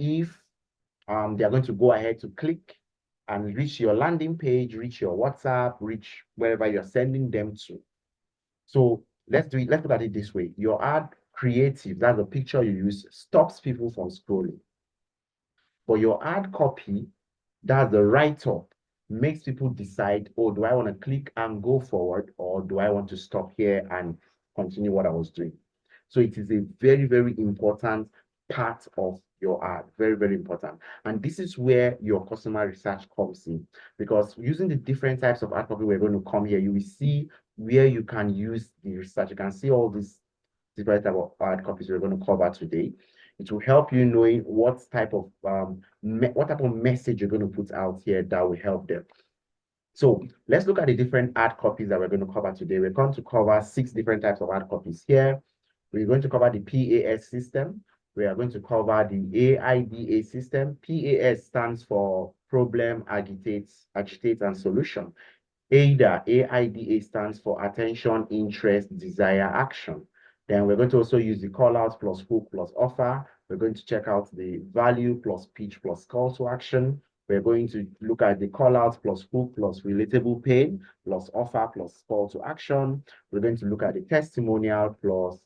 if they are going to go ahead to click and reach your landing page, reach your WhatsApp, reach wherever you're sending them to. So let's look at it this way. Your ad creative, that's the picture you use, stops people from scrolling. But your ad copy, that's the write-up, makes people decide, oh, do I want to click and go forward, or do I want to stop here and continue what I was doing? So it is a very, very important part of your ad. Very, very important. And this is where your customer research comes in, because using the different types of ad copy, we're going to come here, you will see where you can use the research. You can see all these different type of ad copies we're going to cover today. It will help you knowing what type of message you're going to put out here that will help them. So let's look at the different ad copies that we're going to cover today. We're going to cover 6 different types of ad copies here. We're going to cover the PAS system. We are going to cover the AIDA system. PAS stands for problem, agitate, and solution. AIDA stands for attention, interest, desire, action. Then we're going to also use the call out plus hook plus offer. We're going to check out the value plus pitch plus call to action. We're going to look at the call out plus hook plus relatable pain plus offer plus call to action. We're going to look at the testimonial plus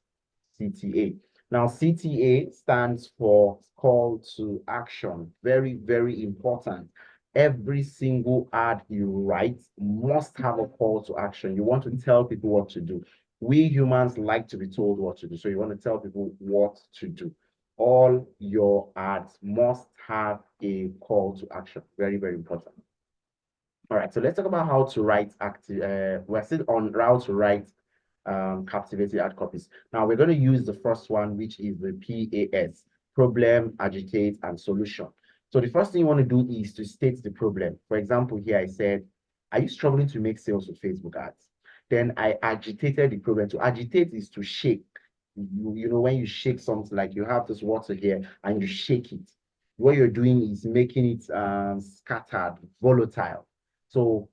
CTA. Now, CTA stands for call to action. Very, very important. Every single ad you write must have a call to action. You want to tell people what to do. We humans like to be told what to do. So you want to tell people what to do. All your ads must have a call to action. Very, very important. All right, so let's talk about how to write active. We're still on how to write captivating ad copies. Now we're going to use the first one, which is the PAS, problem, agitate, and solution. So the first thing you want to do is to state the problem. For example, here I said, are you struggling to make sales with Facebook ads? Then I agitated the problem. To agitate is to shake. You know, when you shake something, like you have this water here and you shake it, what you're doing is making it scattered, volatile. So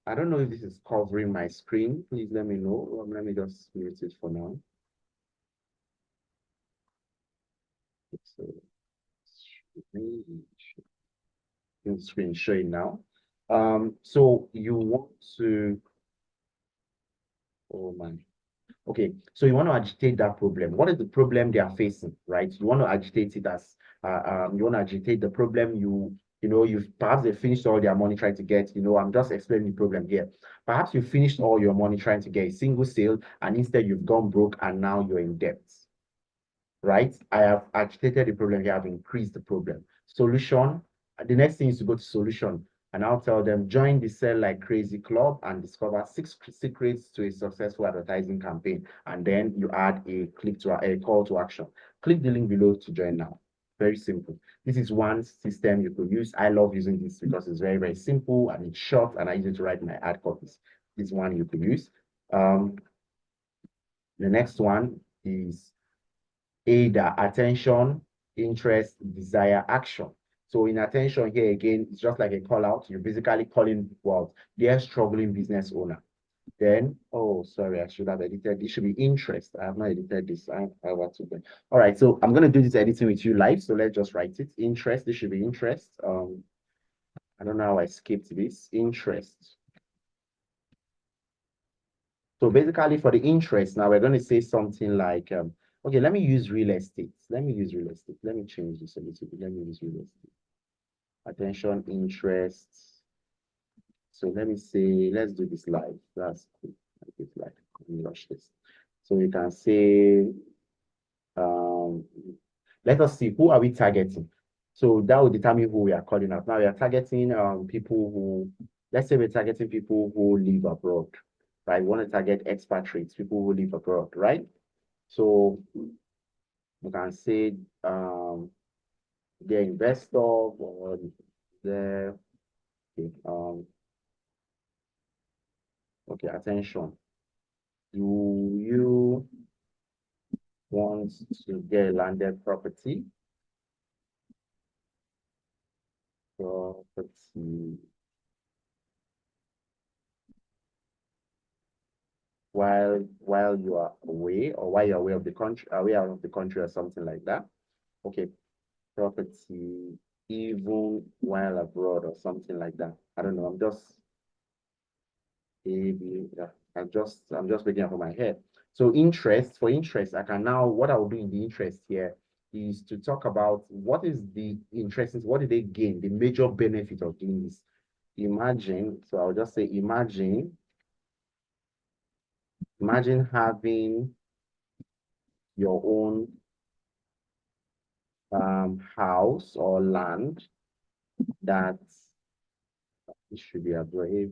I don't know if this is covering my screen. Please let me know. Let me just mute it for now. So, screen showing now. So you want to, oh man. Okay, so you want to agitate that problem. What is the problem they are facing, right? You want to agitate it as, you want to agitate the problem. You know, perhaps they finished all their money trying to get, you know, I'm just explaining the problem here. Perhaps you finished all your money trying to get a single sale, and instead you've gone broke and now you're in debt, right? I have agitated the problem here, I've increased the problem. Solution, the next thing is to go to solution, and I'll tell them, join the Sell Like Crazy Club and discover 6 secrets to a successful advertising campaign. And then you add a call to action. Click the link below to join now. Very simple. This is one system you could use. I love using this because it's very, very simple and it's short, and I use it to write my ad copies. This one you could use. The next one is AIDA, attention, interest, desire, action. So in attention here again, it's just like a call out. You're basically calling people out. They're struggling business owner. Then, oh, sorry, I should have edited. This should be interest. I have not edited this. I want to. All right, so I'm going to do this editing with you live. So let's just write it. Interest, this should be interest. I don't know how I skipped this. Interest. So basically for the interest, now we're going to say something like, okay, let me use real estate. Let me use real estate. Let me change this a little bit. Let me use real estate. Attention, interest. So let me say, let's do this live. That's cool. Make it live. Let me rush this. So you can say, let us see, who are we targeting? So that will determine who we are calling out. Now we are targeting people who, let's say we're targeting people who live abroad, right? We want to target expatriates, people who live abroad, right? So you can say the investor or the okay, attention. Do you want to get a landed property? Property. While you are away, or while you're away of the country, away out of the country or something like that. Okay. property even while abroad or something like that. I don't know. I'm just maybe yeah, I'm just making up on my head. So interest, for interest, I can now what I will do in the interest here is to talk about what is the interest, what did they gain, the major benefit of doing this. Imagine, so I'll just say imagine having your own house or land that it should be Abroad,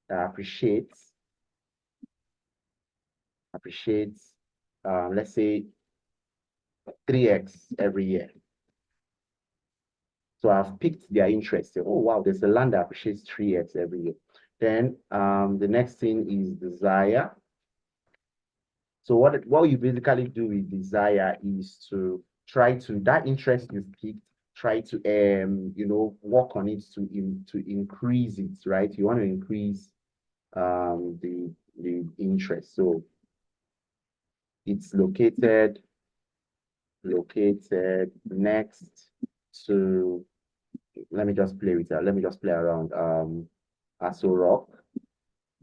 that appreciates let's say 3x every year. So I've picked their interest. Say, oh wow, there's a land that appreciates 3x every year. Then the next thing is desire. So what you basically do with desire is to try to that interest you've picked, try to work on it to increase it, right? You want to increase the interest. So it's located next to, let me just play with that. Let me just play around Aso Rock.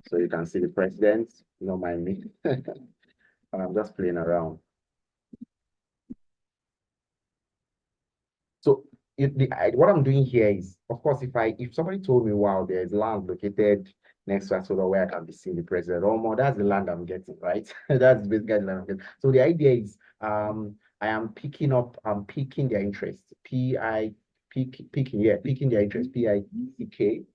So you can see the president, don't mind me. I'm just playing around. So what I'm doing here is, of course, if somebody told me, wow, there's land located next to Aso Rock where I can be seeing the president, or more, that's the land I'm getting, right? That's basically the land I'm getting. So the idea is I'm picking their interest. Picking their interest, PICK.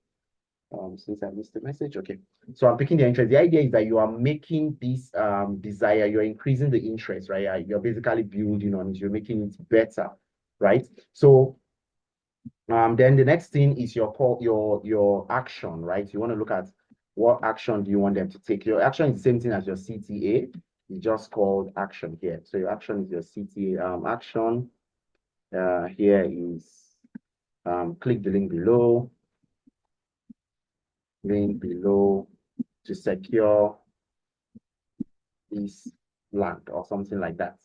Since I missed the message, okay. So I'm picking the interest. The idea is that you are making this desire, you're increasing the interest, right? You're basically building on it, you're making it better, right? So then the next thing is your action, right? You want to look at what action do you want them to take. Your action is the same thing as your CTA. It's just called action here. So your action is your CTA action. Here is click the link below to secure this land or something like that.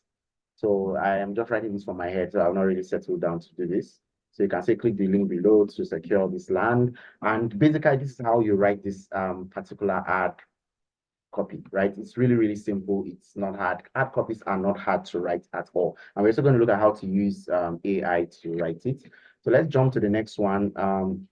So I am just writing this from my head, so I've not really settled down to do this. So you can say click the link below to secure this land. And basically, this is how you write this particular ad copy, right? It's really, really simple. It's not hard. Ad copies are not hard to write at all. And we're also going to look at how to use AI to write it. So let's jump to the next one.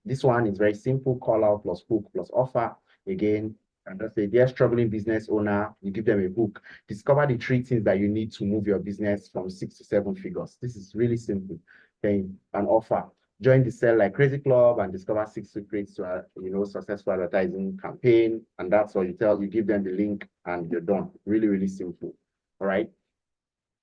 This one is very simple, call out plus hook plus offer. Again, and just say, dear struggling business owner, you give them a hook. Discover the 3 things that you need to move your business from 6 to 7 figures. This is really simple. Then an offer. Join the Sell Like Crazy Club and discover 6 secrets to successful advertising campaign. And that's all you give them the link and you're done. Really, really simple. All right.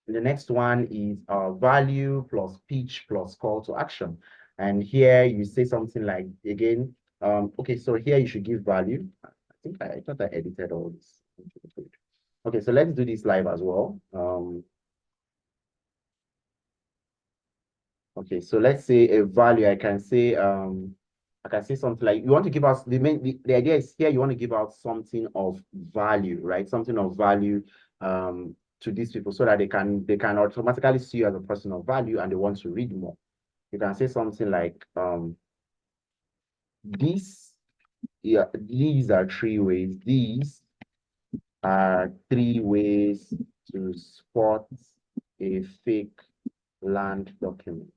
And the next one is value plus pitch plus call to action. And here you say something like, again, okay, so here you should give value. I thought I edited all this. Okay, so let's do this live as well. Okay, so let's say a value. I can say something like you want to give us the idea is here you want to give out something of value, right? Something of value to these people so that they can automatically see you as a person of value and they want to read more. You can say something like these are 3 ways. These are 3 ways to spot a fake land document.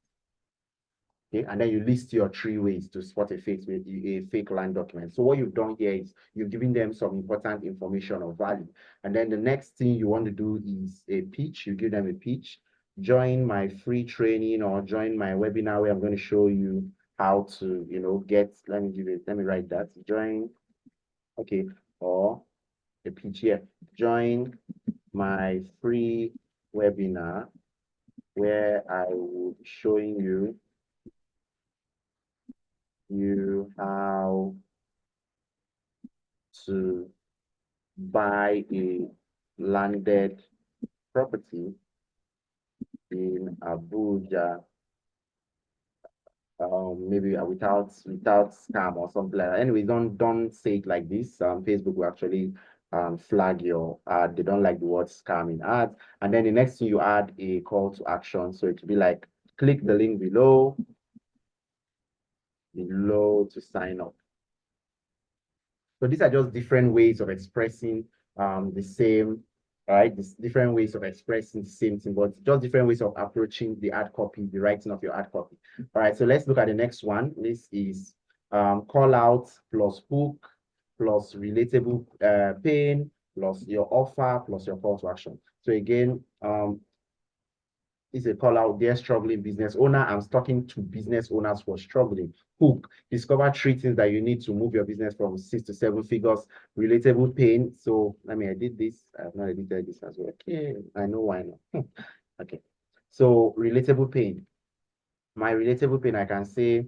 Okay, and then you list your 3 ways to spot a fake land document. So what you've done here is you've given them some important information or value. And then the next thing you want to do is a pitch. You give them a pitch. Join my free training or join my webinar where I'm going to show you how to, let me write that. Join, okay, or a pitch here. Join my free webinar where I will be showing you how to buy a landed property in Abuja, maybe without scam or something like that. Anyway, don't say it like this. Facebook will actually flag your ad. They don't like the word scamming ads. And then the next thing you add a call to action. So it will be like, click the link below to sign up. So these are just different ways of expressing the same, right? These different ways of expressing the same thing, but just different ways of approaching the ad copy, the writing of your ad copy. All right, so let's look at the next one. This is call out plus hook plus relatable pain plus your offer plus your call to action. So again, is a call out there, struggling business owner. I'm talking to business owners who are struggling. Hook, discover 3 things that you need to move your business from 6 to 7 figures. Relatable pain. So let me edit this. I have not edited this as well. Okay, I know why not. Okay, so relatable pain. My relatable pain, I can say,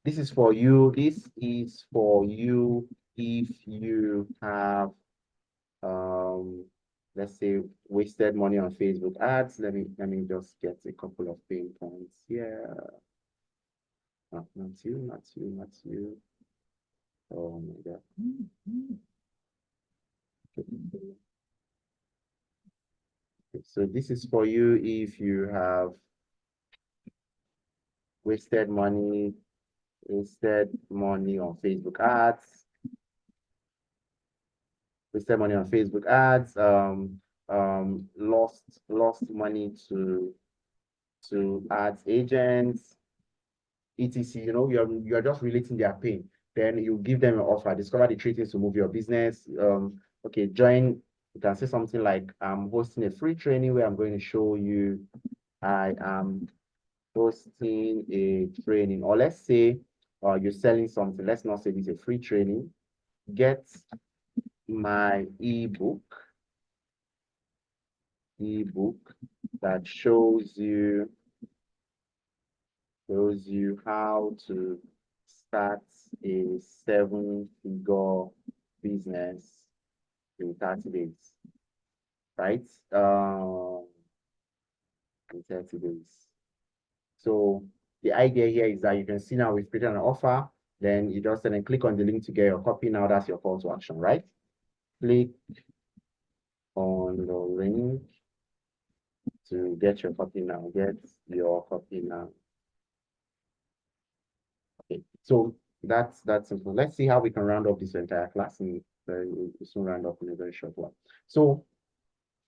this is for you. This is for you if you have let's say wasted money on Facebook ads. Let me just get a couple of pain points here. Oh, not you, not you, not you. Oh my God. Okay. So this is for you if you have wasted money on Facebook ads. Wasted money on Facebook ads. Lost money to ads agents, etc. You know, you're just relating their pain. Then you give them an offer, discover the 3 things to move your business. Okay, join. You can say something like, I'm hosting a free training where I'm going to show you. I am hosting a training, or let's say you're selling something. Let's not say this is a free training. Get my ebook that shows you how to start a 7-figure business in 30 days, right? In 30 days. So the idea here is that you can see now we've created an offer, then you just then click on the link to get your copy. Now that's your call to action, right? Click on the link to get your copy now. Get your copy now. Okay, so that's simple. Let's see how we can round up this entire class, and we'll soon round up in a very short one. So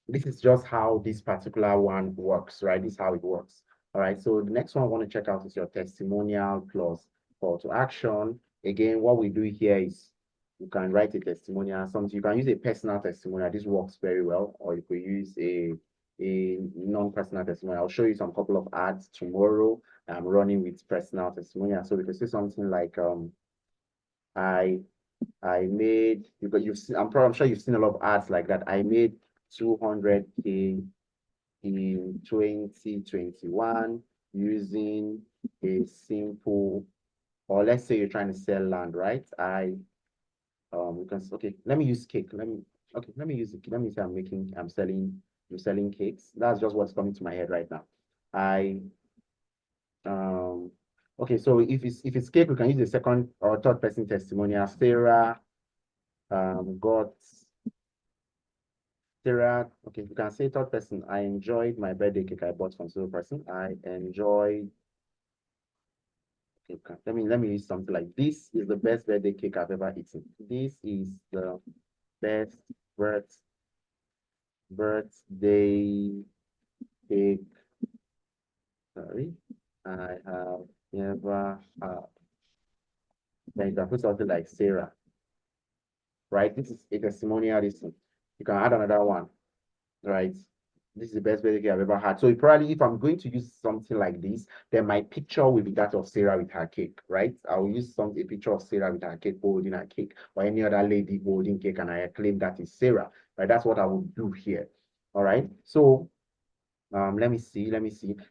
this is just how this particular one works, right? This is how it works. All right, so the next one I want to check out is your testimonial plus call to action. Again, what we do here is you can write a testimonial. Sometimes you can use a personal testimonial. This works very well, or you could use a non-personal testimonial. I'll show you some couple of ads tomorrow. I'm running with personal testimonial. So we can say something like, I made, because I'm sure you've seen a lot of ads like that. I made 200K in 2021 using a simple, or let's say you're trying to sell land, right? Okay, let me use cake. Let me use it. Let me say I'm selling cakes. That's just what's coming to my head right now. Okay, so if it's cake, we can use the second or third person testimonial. Sarah okay, you can say third person. I enjoyed my birthday cake I bought from single person. I enjoyed. Okay, let me use something like, this is the best birthday cake I've ever eaten. This is the best birthday cake. Sorry, I have never had. Then you can put something like Sarah, right? This is a testimonial. You can add another one, right? This is the best birthday cake I've ever had. So probably, if I'm going to use something like this, then my picture will be that of Sarah with her cake, right? I'll use a picture of Sarah with her cake, holding her cake, or any other lady holding cake, and I claim that is Sarah, right? That's what I will do here. All right. So let me see.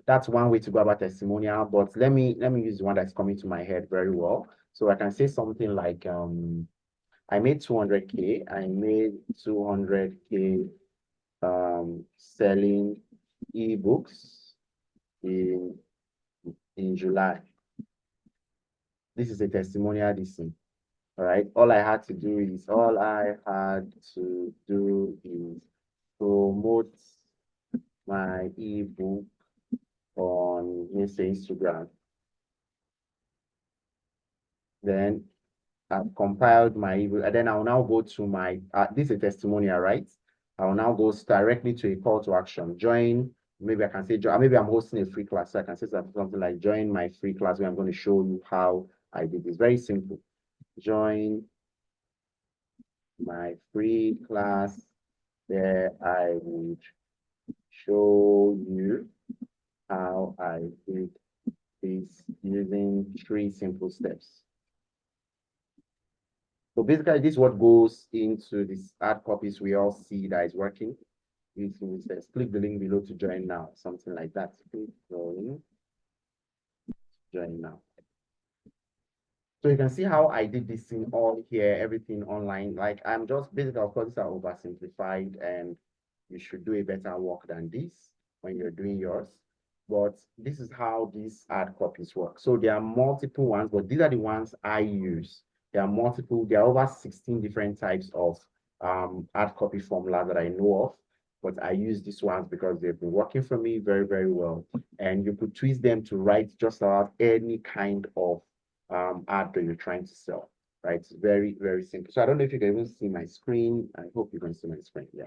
That's one way to go about testimonial, but let me use the one that's coming to my head very well. So I can say something like, I made 200K. I made 200K selling ebooks in July. This is a testimonial. All right. All I had to do is promote my ebook on, let's say, Instagram. Then I've compiled my ebook, and then I'll now go to my, this is a testimonial, right? I'll now go directly to a call to action. Join, maybe I can say, maybe I'm hosting a free class, so I can say something like, join my free class where I'm going to show you how I did this. Very simple. Join my free class where I would show you how I did this using 3 simple steps. So basically, this is what goes into this hard copies we all see that is working. Using says, click the link below to join now, something like that. Click join now. So you can see how I did this thing all here, everything online. Like I'm just basically, of course, these are oversimplified, and you should do a better work than this when you're doing yours. But this is how these hard copies work. So there are multiple ones, but these are the ones I use. There are multiple, there are over 16 different types of hard copy formulas that I know of. But I use these ones because they've been working for me very, very well. And you could twist them to write just about any kind of ad that you're trying to sell, right? It's very, very simple. So I don't know if you can even see my screen. I hope you can see my screen. Yeah.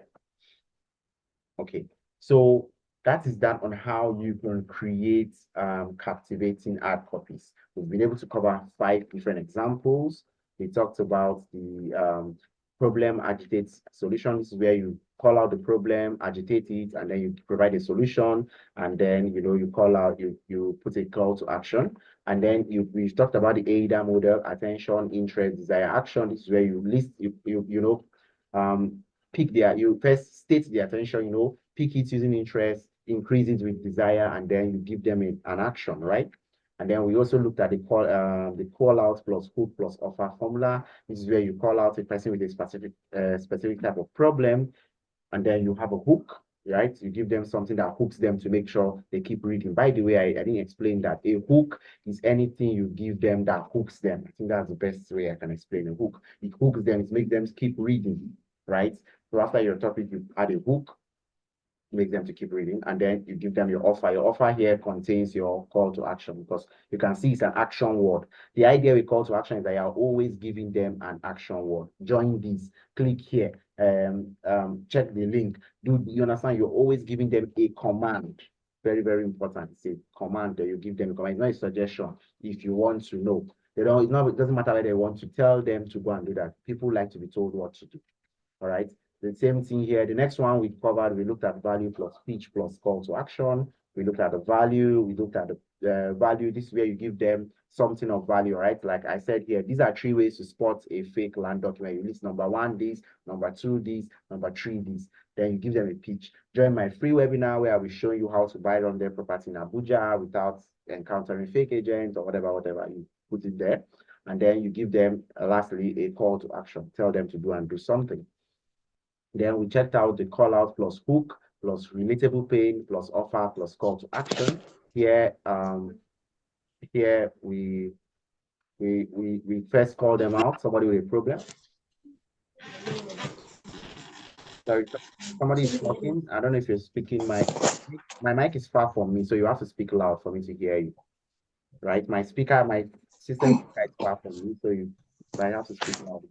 Okay. So that is that on how you can create captivating ad copies. We've been able to cover 5 different examples. We talked about the problem agitates solution. This is where you call out the problem, agitate it, and then you provide a solution. And then, you call out, you put a call to action. And then we've talked about the AIDA model: attention, interest, desire, action. This is where you list, pick you first state the attention, pick it using interest, increase it with desire, and then you give them an action, right? And then we also looked at the call out plus hook plus offer formula. This is where you call out a person with a specific type of problem, and then you have a hook, right? You give them something that hooks them to make sure they keep reading. By the way, I didn't explain that. A hook is anything you give them that hooks them. I think that's the best way I can explain a hook. It hooks them, it makes them keep reading, right? So after your topic, you add a hook, make them to keep reading, and then you give them your offer. Your offer here contains your call to action, because you can see it's an action word. The idea with call to action is that you are always giving them an action word. Join this, click here, check the link. Do you understand? You're always giving them a command. Very, very important. It's a command that you give them a command. It's not a suggestion. If you want to know, it doesn't matter whether they want to tell them to go and do that. People like to be told what to do. All right. The same thing here. The next one we covered, we looked at value plus pitch plus call to action. We looked at the value. We looked at the value. This is where you give them something of value, right? Like I said here, these are 3 ways to spot a fake land document. You list number 1, this, number 2, this, number 3, this. Then you give them a pitch. Join my free webinar where I'll be showing you how to buy on their property in Abuja without encountering fake agents or whatever you put it there. And then you give them, lastly, a call to action. Tell them to do and do something. Then we checked out the call out plus hook plus relatable pain plus offer plus call to action. Here, we first call them out. Somebody with a problem. Sorry, somebody is talking. I don't know if you're speaking. My mic is far from me, so you have to speak loud for me to hear you. Right? My system speaker is far from me, so I have to speak loud.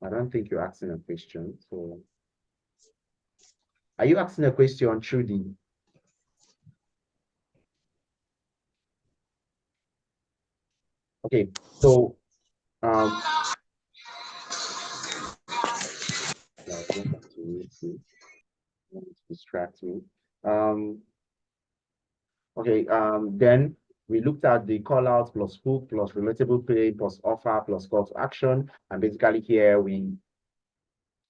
I don't think you're asking a question. So, are you asking a question, Trudy? Okay, so distract me. Okay, then we looked at the call out plus hook plus relatable pay plus offer plus call to action. And basically here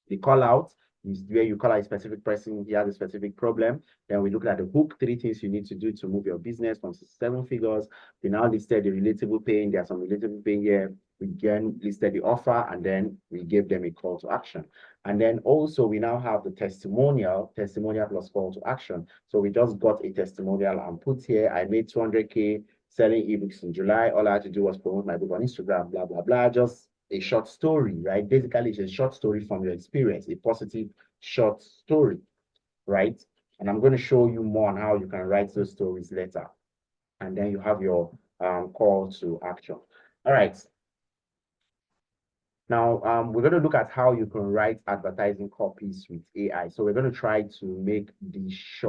the call out is where you call out a specific person, he has a specific problem. Then we look at the hook, 3 things you need to do to move your business from 7 figures. We now listed the relatable paying. There's some relatable paying here. We again listed the offer, and then we gave them a call to action. And then also we now have the testimonial plus call to action. So we just got a testimonial and put here, I made 200K selling ebooks in July. All I had to do was promote my book on Instagram, blah, blah, blah. Just a short story, right? Basically, it's a short story from your experience, a positive short story, right? And I'm going to show you more on how you can write those stories later. And then you have your call to action. All right. Now, we're going to look at how you can write advertising copies with AI. So we're going to try to make these short.